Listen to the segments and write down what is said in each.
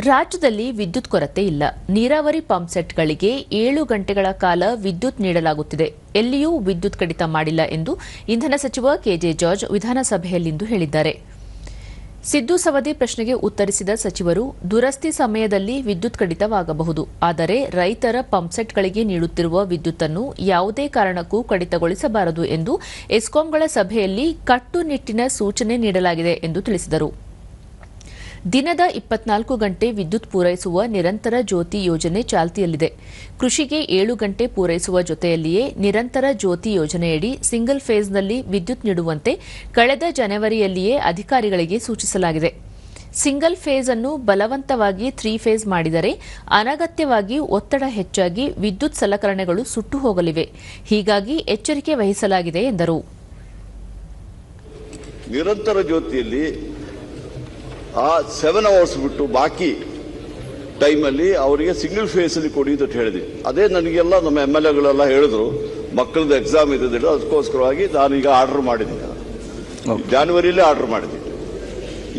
ರಾಜ್ಯದಲ್ಲಿ ವಿದ್ಯುತ್ ಕೊರತೆ ಇಲ್ಲ. ನೀರಾವರಿ ಪಂಪ್ ಸೆಟ್ಗಳಿಗೆ 7 ಗಂಟೆಗಳ ಕಾಲ ವಿದ್ಯುತ್ ನೀಡಲಾಗುತ್ತಿದೆ. ಎಲ್ಲಿಯೂ ವಿದ್ಯುತ್ ಕಡಿತ ಮಾಡಿಲ್ಲ ಎಂದು ಇಂಧನ ಸಚಿವ ಕೆಜೆ ಜಾರ್ಜ್ ವಿಧಾನಸಭೆಯಲ್ಲಿಂದು ಹೇಳಿದ್ದಾರೆ. ಸಿದ್ದು ಸವದಿ ಪ್ರಶ್ನೆಗೆ ಉತ್ತರಿಸಿದ ಸಚಿವರು, ದುರಸ್ತಿ ಸಮಯದಲ್ಲಿ ವಿದ್ಯುತ್ ಕಡಿತವಾಗಬಹುದು. ಆದರೆ ರೈತರ ಪಂಪ್ಸೆಟ್ಗಳಿಗೆ ನೀಡುತ್ತಿರುವ ವಿದ್ಯುತ್ತನ್ನು ಯಾವುದೇ ಕಾರಣಕ್ಕೂ ಕಡಿತಗೊಳಿಸಬಾರದು ಎಂದು ಎಸ್ಕಾಂಗಳ ಸಭೆಯಲ್ಲಿ ಕಟ್ಟುನಿಟ್ಟಿನ ಸೂಚನೆ ನೀಡಲಾಗಿದೆ ಎಂದು ತಿಳಿಸಿದರು. ದಿನದ 24 ಗಂಟೆ ವಿದ್ಯುತ್ ಪೂರೈಸುವ ನಿರಂತರ ಜ್ಯೋತಿ ಯೋಜನೆ ಚಾಲ್ತಿಯಲ್ಲಿದೆ. ಕೃಷಿಗೆ 7 ಗಂಟೆ ಪೂರೈಸುವ ಜೊತೆಯಲ್ಲಿಯೇ ನಿರಂತರ ಜ್ಯೋತಿ ಯೋಜನೆಯಡಿ ಸಿಂಗಲ್ ಫೇಸ್ನಲ್ಲಿ ವಿದ್ಯುತ್ ನೀಡುವಂತೆ ಕಳೆದ ಜನವರಿಯಲ್ಲಿಯೇ ಅಧಿಕಾರಿಗಳಿಗೆ ಸೂಚಿಸಲಾಗಿದೆ. ಸಿಂಗಲ್ ಫೇಸ್ ಅನ್ನು ಬಲವಂತವಾಗಿ 3 ಫೇಸ್ ಮಾಡಿದರೆ ಅನಗತ್ಯವಾಗಿ ಒತ್ತಡ ಹೆಚ್ಚಾಗಿ ವಿದ್ಯುತ್ ಸಲಕರಣೆಗಳು ಸುಟ್ಟು ಹೋಗಲಿವೆ. ಹೀಗಾಗಿ ಎಚ್ಚರಿಕೆ ವಹಿಸಲಾಗಿದೆ ಎಂದರು. ನಿರಂತರ ಜ್ಯೋತಿಯಲ್ಲಿ 7 ಅವರ್ಸ್ ಬಿಟ್ಟು ಬಾಕಿ ಟೈಮಲ್ಲಿ ಅವರಿಗೆ ಸಿಂಗಲ್ ಫೇಸ್ ಅಲ್ಲಿ ಕೊಡಿ ಅಂತ ಹೇಳಿದ್ವಿ. ಅದೇ ನನಗೆಲ್ಲ ನಮ್ಮ MLAಗಳೆಲ್ಲ ಹೇಳಿದ್ರು, ಮಕ್ಕಳದ್ದು ಎಕ್ಸಾಮ್ ಇದೆ, ಅದಕ್ಕೋಸ್ಕರವಾಗಿ ನಾನೀಗ ಆರ್ಡರ್ ಮಾಡಿದ್ದೀನಿ. ಜಾನ್ವರಿಯಲ್ಲೇ ಆರ್ಡರ್ ಮಾಡಿದ್ದೀನಿ.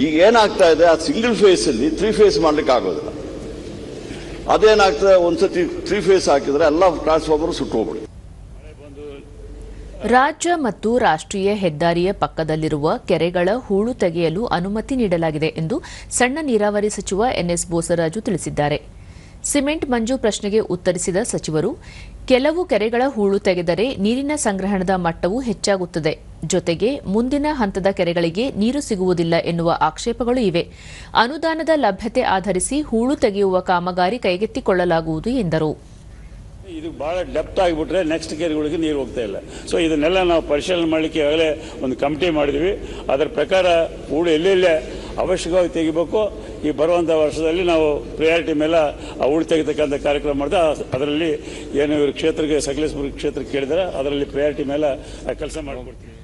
ಈಗ ಏನಾಗ್ತಾ ಇದೆ, ಆ ಸಿಂಗಲ್ ಫೇಸ್ ಅಲ್ಲಿ 3 ಫೇಸ್ ಮಾಡ್ಲಿಕ್ಕೆ ಆಗೋದಿಲ್ಲ. ಅದೇನಾಗ್ತದೆ, ಒಂದ್ಸತಿ 3 ಫೇಸ್ ಹಾಕಿದ್ರೆ ಎಲ್ಲ ಟ್ರಾನ್ಸ್ಫಾರ್ಮರ್ ಸುಟ್ಟು ಹೋಗ್ಬಿಡುತ್ತೆ. ರಾಜ್ಯ ಮತ್ತು ರಾಷ್ಟ್ರೀಯ ಹೆದ್ದಾರಿಯ ಪಕ್ಕದಲ್ಲಿರುವ ಕೆರೆಗಳ ಹೂಳು ತೆಗೆಯಲು ಅನುಮತಿ ನೀಡಲಾಗಿದೆ ಎಂದು ಸಣ್ಣ ನೀರಾವರಿ ಸಚಿವ ಎನ್ಎಸ್ ಬೋಸರಾಜು ತಿಳಿಸಿದ್ದಾರೆ. ಸಿಮೆಂಟ್ ಮಂಜು ಪ್ರಶ್ನೆಗೆ ಉತ್ತರಿಸಿದ ಸಚಿವರು, ಕೆಲವು ಕೆರೆಗಳ ಹೂಳು ತೆಗೆದರೆ ನೀರಿನ ಸಂಗ್ರಹಣದ ಮಟ್ಟವೂ ಹೆಚ್ಚಾಗುತ್ತದೆ. ಜೊತೆಗೆ ಮುಂದಿನ ಹಂತದ ಕೆರೆಗಳಿಗೆ ನೀರು ಸಿಗುವುದಿಲ್ಲ ಎನ್ನುವ ಆಕ್ಷೇಪಗಳು ಇವೆ. ಅನುದಾನದ ಲಭ್ಯತೆ ಆಧರಿಸಿ ಹೂಳು ತೆಗೆಯುವ ಕಾಮಗಾರಿ ಕೈಗೆತ್ತಿಕೊಳ್ಳಲಾಗುವುದು ಎಂದರು. ಇದು ಬಹಳ ಡೆಪ್ತ್ ಆಗಿಬಿಟ್ರೆ ನೆಕ್ಸ್ಟ್ ಕೇರ್ಗಳಿಗೆ ನೀರು ಹೋಗ್ತಾ ಇಲ್ಲ. ಸೊ ಇದನ್ನೆಲ್ಲ ನಾವು ಪರಿಶೀಲನೆ ಮಾಡಲಿಕ್ಕೆ ಈಗಾಗಲೇ ಒಂದು ಕಮಿಟಿ ಮಾಡಿದ್ವಿ. ಅದರ ಪ್ರಕಾರ ಹೂಳು ಎಲ್ಲೆಲ್ಲೇ ಅವಶ್ಯಕವಾಗಿ ತೆಗಿಬೇಕು, ಈ ಬರುವಂಥ ವರ್ಷದಲ್ಲಿ ನಾವು ಪ್ರಿಯಾರಿಟಿ ಮೇಲೆ ಆ ಹೂಳು ತೆಗಿತಕ್ಕಂಥ ಕಾರ್ಯಕ್ರಮ ಮಾಡಿದೆ. ಅದರಲ್ಲಿ ಏನು ಇವರು ಕ್ಷೇತ್ರಕ್ಕೆ ಸಕಲೇಶ್ಪುರ ಕ್ಷೇತ್ರಕ್ಕೆ ಕೇಳಿದರೆ ಅದರಲ್ಲಿ ಪ್ರಿಯಾರಿಟಿ ಮೇಲೆ ಕೆಲಸ ಮಾಡಿಕೊಡ್ತೀವಿ.